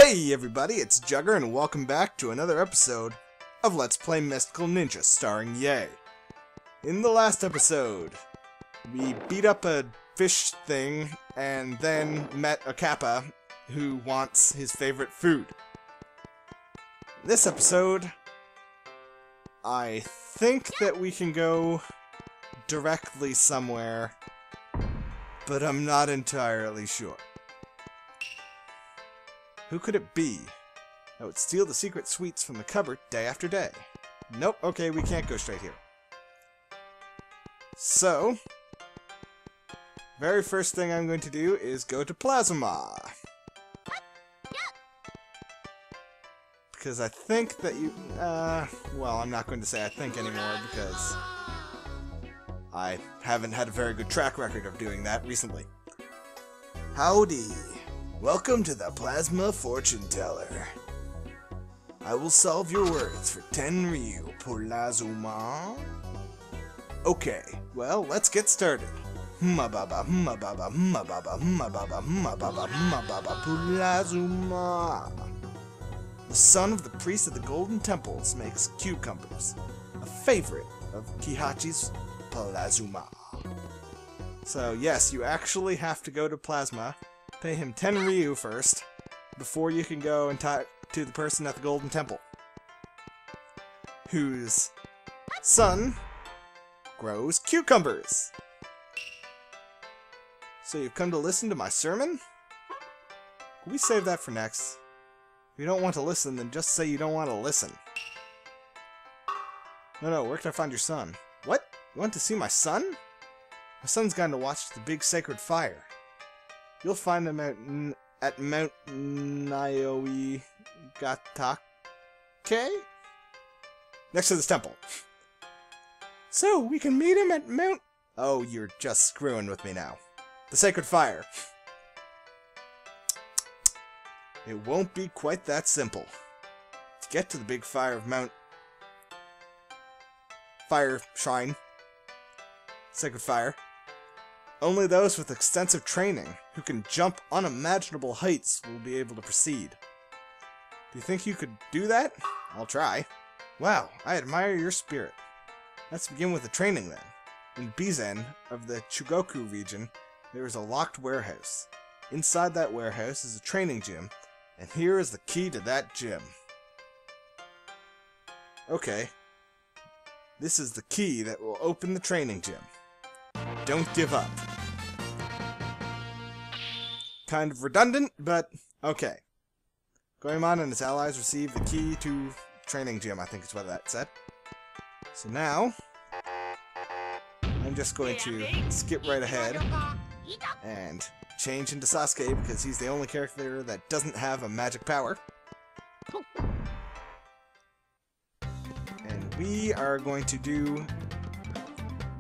Hey everybody, it's Jugger and welcome back to another episode of Let's Play Mystical Ninja starring Ye. In the last episode, we beat up a fish thing and then met a Kappa who wants his favorite food. This episode, I think that we can go directly somewhere, but I'm not entirely sure. Who could it be that would steal the secret sweets from the cupboard day after day? Nope, okay, we can't go straight here. So, very first thing I'm going to do is go to Plasma. Because I think that you, well, I'm not going to say I think anymore because I haven't had a very good track record of doing that recently. Howdy. Welcome to the Plasma Fortune Teller. I will solve your words for 10 Ryu, Plasma. Okay, well, let's get started. Plasma. The son of the priest of the Golden Temples makes cucumbers, a favorite of Kihachi's Plasma. So yes, you actually have to go to Plasma. Pay him 10 Ryu first, before you can go and talk to the person at the Golden Temple, whose son grows cucumbers. So you've come to listen to my sermon? Can we save that for next? If you don't want to listen, then just say you don't want to listen. No, where can I find your son? What? You want to see my son? My son's gone to watch the big sacred fire. You'll find him at Mount Nyoe Gatake? Next to this temple. So, we can meet him at Mount... Oh, you're just screwing with me now. The sacred fire. It won't be quite that simple. To get to the big fire of Mount... Fire Shrine. Sacred fire. Only those with extensive training, who can jump unimaginable heights, will be able to proceed. Do you think you could do that? I'll try. Wow, I admire your spirit. Let's begin with the training then. In Bizen of the Chugoku region, there is a locked warehouse. Inside that warehouse is a training gym, and here is the key to that gym. Okay. This is the key that will open the training gym. Don't give up. Kind of redundant, but okay. Goemon and his allies receive the key to training gym, I think is what that said. So now, I'm just going to skip right ahead and change into Sasuke because he's the only character that doesn't have a magic power. And we are going to do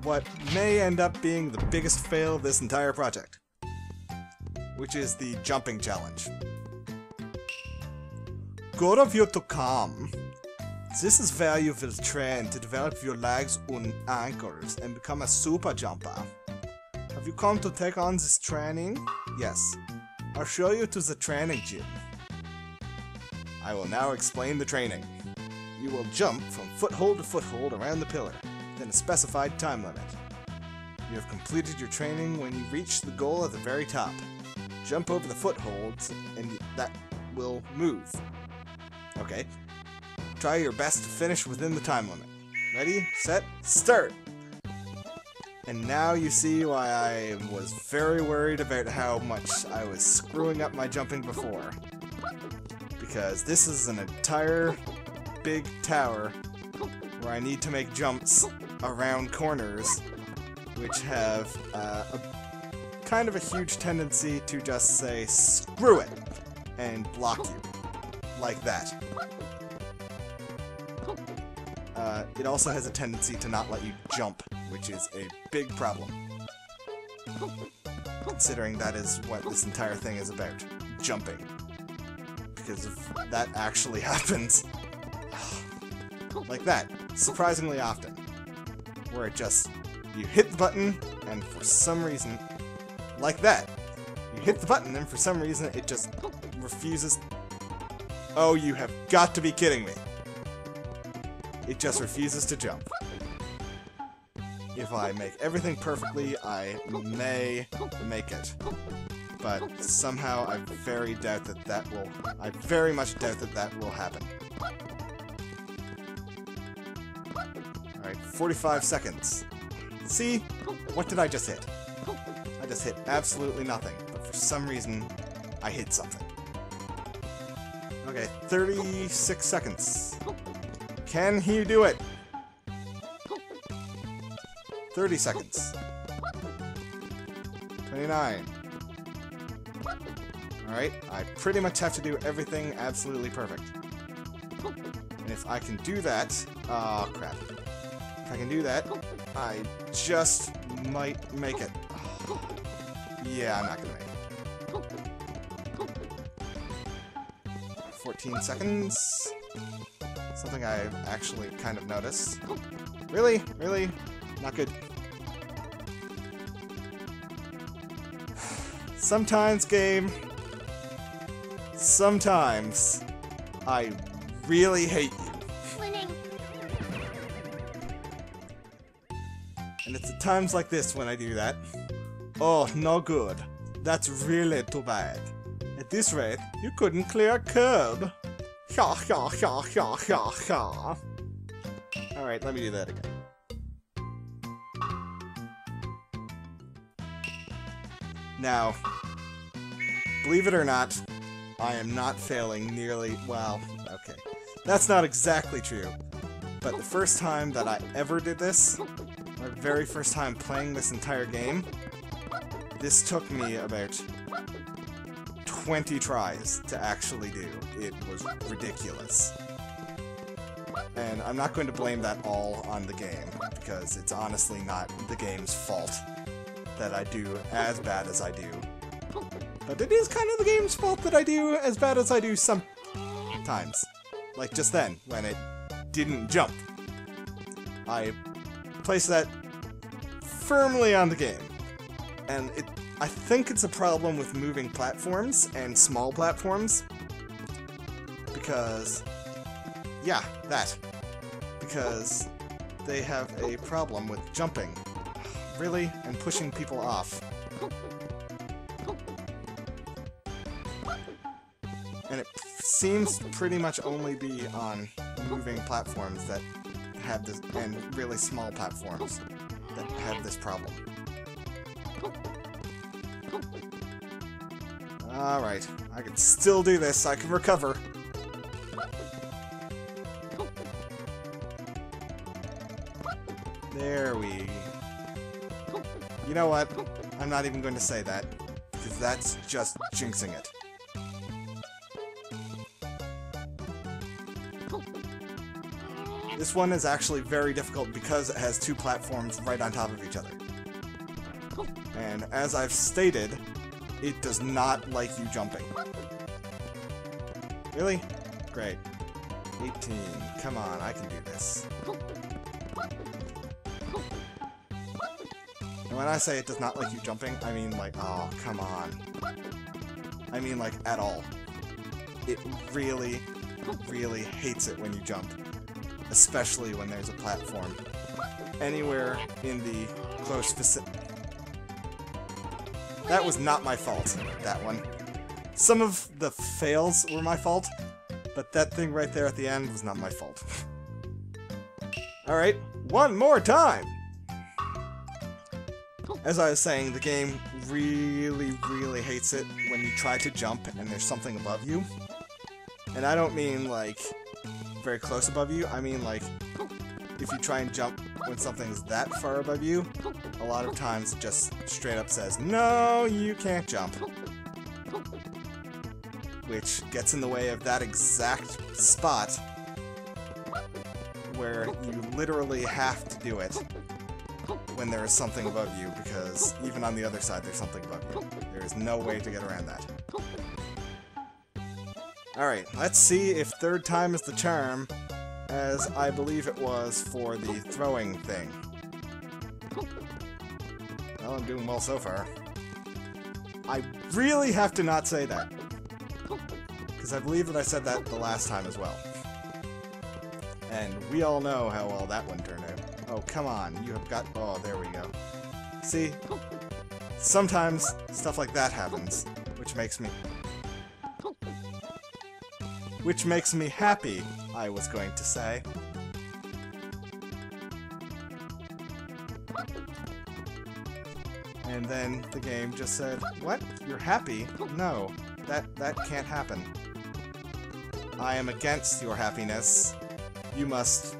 what may end up being the biggest fail of this entire project, which is the jumping challenge. Good of you to come. This is where you will train to develop your legs and ankles and become a super jumper. Have you come to take on this training? Yes. I'll show you to the training gym. I will now explain the training. You will jump from foothold to foothold around the pillar, within a specified time limit. You have completed your training when you reach the goal at the very top. Jump over the footholds, and that will move. Okay. Try your best to finish within the time limit. Ready, set, start! And now you see why I was very worried about how much I was screwing up my jumping before. Because this is an entire big tower where I need to make jumps around corners, which have kind of a huge tendency to just say, screw it, and block you. Like that. It also has a tendency to not let you jump, which is a big problem. Considering that is what this entire thing is about. Jumping. Because if that actually happens, like that, surprisingly often, where it just, you hit the button, and for some reason, like that, you hit the button, and for some reason, it just refuses Oh, you have got to be kidding me. It just refuses to jump. If I make everything perfectly, I may make it. But somehow I very much doubt that that will happen. Alright, 45 seconds. See? What did I just hit? I just hit absolutely nothing, but for some reason, I hit something. Okay, 36 seconds. Can he do it? 30 seconds. 29. Alright, I pretty much have to do everything absolutely perfect. And if I can do that... Oh, crap. If I can do that, I just might make it. Oh. Yeah, I'm not gonna make it. 14 seconds. Something I've actually kind of noticed. Really? Really? Not good. Sometimes, game. Sometimes I really hate you. Winning. And it's at times like this when I do that. Oh, no good. That's really too bad. At this rate, you couldn't clear a curb. Ha ha ha ha ha ha. Alright, let me do that again. Now, believe it or not, I am not failing nearly... Well, okay. That's not exactly true. But the first time that I ever did this, my very first time playing this entire game, this took me about 20 tries to actually do. It was ridiculous. And I'm not going to blame that all on the game, because it's honestly not the game's fault that I do as bad as I do. But it is kind of the game's fault that I do as bad as I do sometimes. Like just then, when it didn't jump. I placed that firmly on the game. And I think it's a problem with moving platforms and small platforms. Because... yeah, that. Because they have a problem with jumping. Really? And pushing people off. And it seems to pretty much only be on moving platforms that have this, and really small platforms that have this problem. Alright, I can still do this, I can recover. There we... You know what? I'm not even going to say that, because that's just jinxing it. This one is actually very difficult because it has two platforms right on top of each other. And as I've stated, it does not like you jumping. Really? Great. 18. Come on, I can do this. And when I say it does not like you jumping, I mean like, oh, come on. I mean like, at all. It really, really hates it when you jump. Especially when there's a platform anywhere in the close vicinity. That was not my fault, that one. Some of the fails were my fault, but that thing right there at the end was not my fault. Alright, one more time! As I was saying, the game really, really hates it when you try to jump and there's something above you. And I don't mean, like, very close above you. I mean, like, if you try and jump when something's that far above you, a lot of times it just straight up says, no, you can't jump. Which gets in the way of that exact spot where you literally have to do it when there is something above you, because even on the other side there's something above you. There is no way to get around that. Alright, let's see if third time is the charm, as I believe it was for the throwing thing. Well, I'm doing well so far. I really have to not say that. Because I believe that I said that the last time as well. And we all know how well that one turned out. Oh, come on. You have got... Oh, there we go. See? Sometimes stuff like that happens, which makes me happy, I was going to say. And then the game just said, "What? You're happy? No, that can't happen. I am against your happiness. You must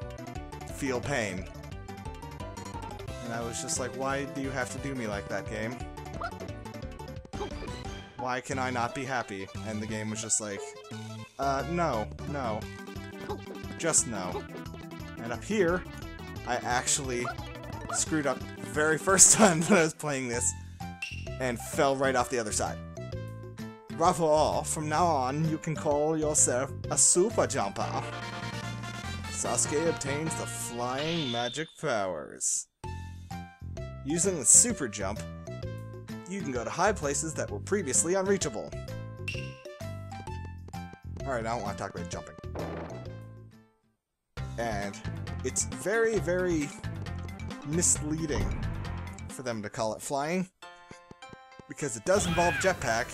feel pain." And I was just like, why do you have to do me like that, game? Why can I not be happy? And the game was just like, no. Just no. And up here, I actually screwed up the very first time that I was playing this and fell right off the other side. Bravo! From now on, you can call yourself a super jumper. Sasuke obtains the flying magic powers. Using the super jump, you can go to high places that were previously unreachable. Alright, I don't want to talk about jumping. And it's very, very misleading for them to call it flying, because it does involve jetpack,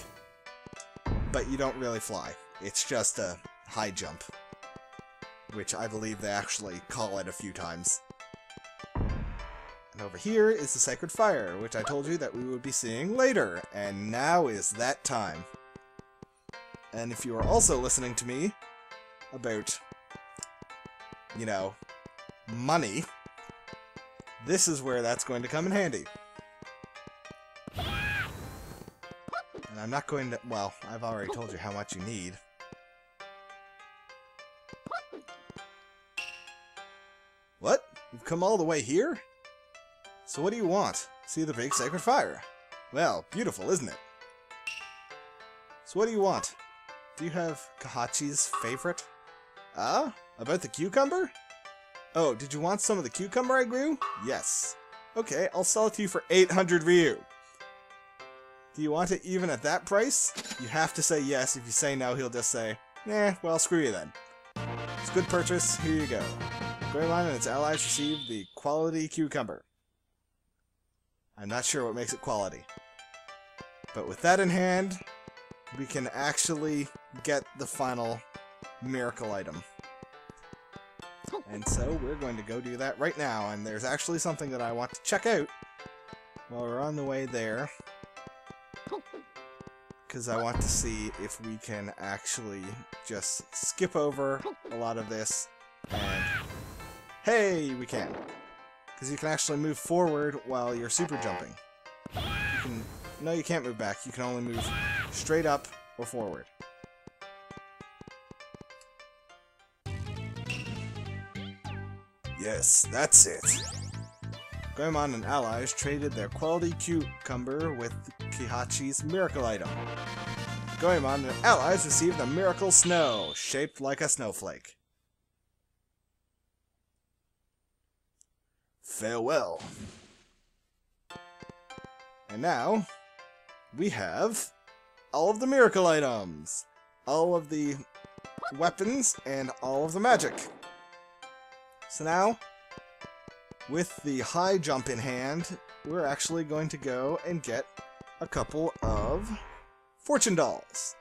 but you don't really fly. It's just a high jump, which I believe they actually call it a few times. And over here is the Sacred Fire, which I told you that we would be seeing later, and now is that time. And if you are also listening to me about, you know, money, this is where that's going to come in handy. And I'm not going to, well, I've already told you how much you need. What? You've come all the way here? So what do you want? See the big Sacred Fire? Well, beautiful, isn't it? So what do you want? Do you have Kahachi's favorite? Ah? About the cucumber? Oh, did you want some of the cucumber I grew? Yes. Okay, I'll sell it to you for 800 Ryu. Do you want it even at that price? You have to say yes. If you say no, he'll just say, nah, well, screw you then. It's a good purchase. Here you go. Goemon and its allies receive the quality cucumber. I'm not sure what makes it quality. But with that in hand, we can actually get the final miracle item. And so we're going to go do that right now, and there's actually something that I want to check out while we're on the way there, because I want to see if we can actually just skip over a lot of this, and hey, we can. Because you can actually move forward while you're super jumping. No, you can't move back. You can only move straight up or forward. Yes, that's it. Goemon and allies traded their quality cucumber with Kahachi's miracle item. Goemon and allies received the miracle snow, shaped like a snowflake. Farewell. And now, we have all of the miracle items, all of the weapons, and all of the magic. So now, with the high jump in hand, we're actually going to go and get a couple of fortune dolls.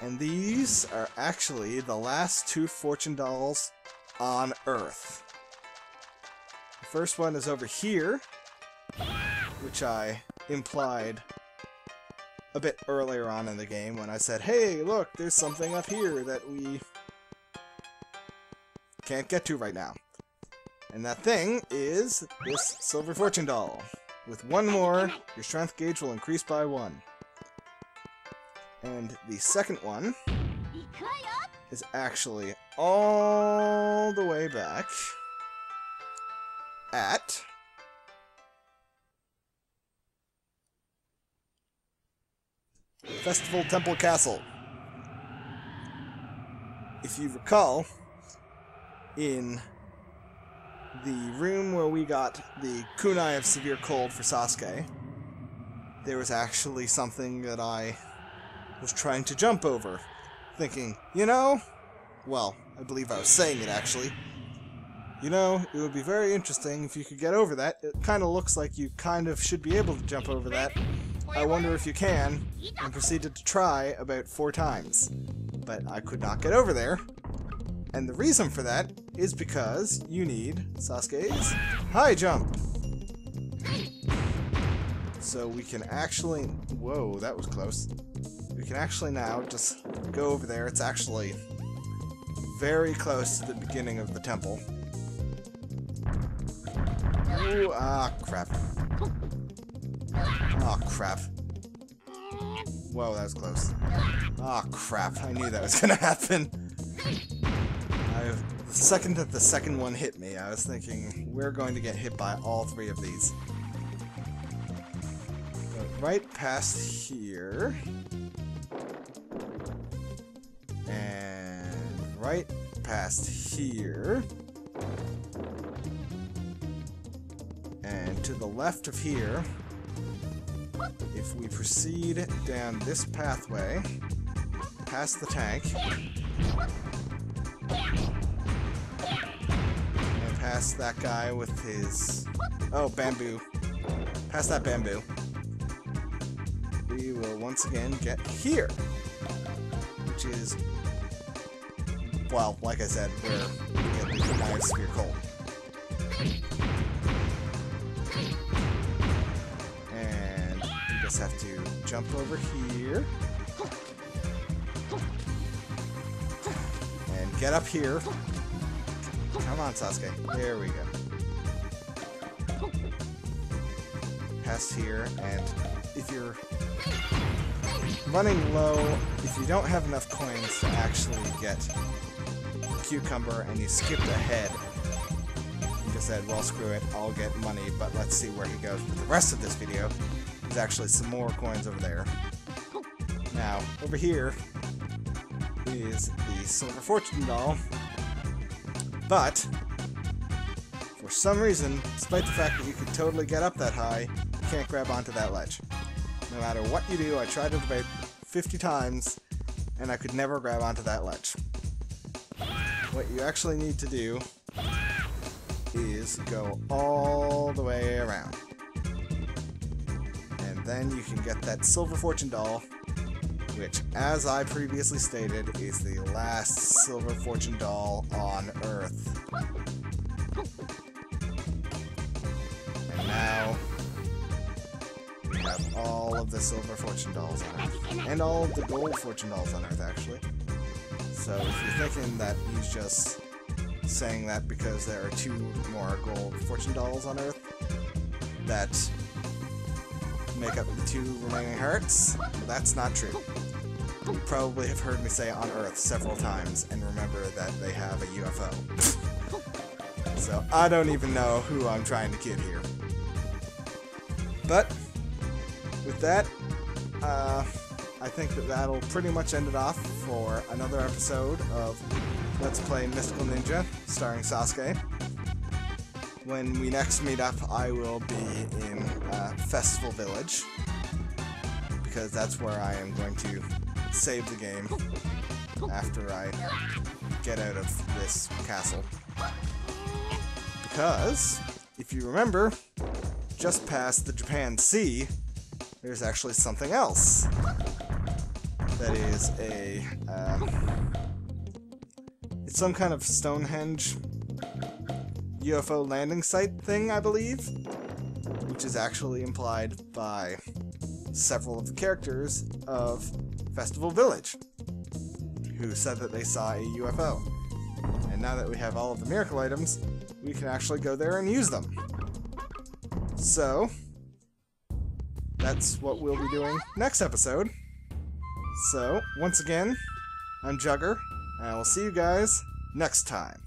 And these are actually the last 2 fortune dolls on Earth. The first one is over here, which I implied a bit earlier on in the game when I said, hey, look, there's something up here that we can't get to right now. And that thing is this silver fortune doll. With one more, your strength gauge will increase by 1. And the second one is actually all the way back at Festival Temple Castle. If you recall, in the room where we got the kunai of severe cold for Sasuke, there was actually something that I was trying to jump over, thinking, you know, well, I believe I was saying it actually. You know, it would be very interesting if you could get over that. It kind of looks like you kind of should be able to jump over that. I wonder if you can, and proceeded to try about 4 times. But I could not get over there. And the reason for that is because you need Sasuke's high jump. So we can actually... Whoa, that was close. We can actually now just go over there. It's actually very close to the beginning of the temple. Ooh, ah, crap. Oh, crap. Whoa, that was close. Oh, crap. I knew that was gonna happen. The second that the second one hit me, I was thinking, we're going to get hit by all 3 of these. Go right past here. And right past here. And to the left of here, if we proceed down this pathway, past the tank, and past that guy with his... oh, bamboo. Past that bamboo, we will once again get here, which is, well, like I said, where we get the Knife Spear Coal. Have to jump over here and get up here. Come on, Sasuke. There we go. Past here, and if you're running low, if you don't have enough coins to actually get Cucumber and you skipped ahead, you just said, well, screw it, I'll get money, but let's see where he goes with the rest of this video. There's actually some more coins over there. Now, over here is the Silver Fortune Doll, but for some reason, despite the fact that you could totally get up that high, you can't grab onto that ledge. No matter what you do, I tried it about 50 times, and I could never grab onto that ledge. What you actually need to do is go all the way around. Then you can get that Silver Fortune Doll, which, as I previously stated, is the last Silver Fortune Doll on Earth. And now, we have all of the Silver Fortune Dolls on Earth. And all of the Gold Fortune Dolls on Earth, actually. So if you're thinking that he's just saying that because there are 2 more Gold Fortune Dolls on Earth, that make up the 2 remaining hearts, that's not true. You probably have heard me say on Earth several times, and remember that they have a UFO. So I don't even know who I'm trying to kid here. But with that, I think that that'll pretty much end it off for another episode of Let's Play Mystical Ninja, starring Sasuke. When we next meet up, I will be in Festival Village, because that's where I am going to save the game after I get out of this castle. Because, if you remember, just past the Japan Sea, there's actually something else. That is a, it's some kind of Stonehenge UFO landing site thing, I believe, which is actually implied by several of the characters of Festival Village, who said that they saw a UFO. And now that we have all of the miracle items, we can actually go there and use them. So, that's what we'll be doing next episode. So, once again, I'm Jugger, and I will see you guys next time.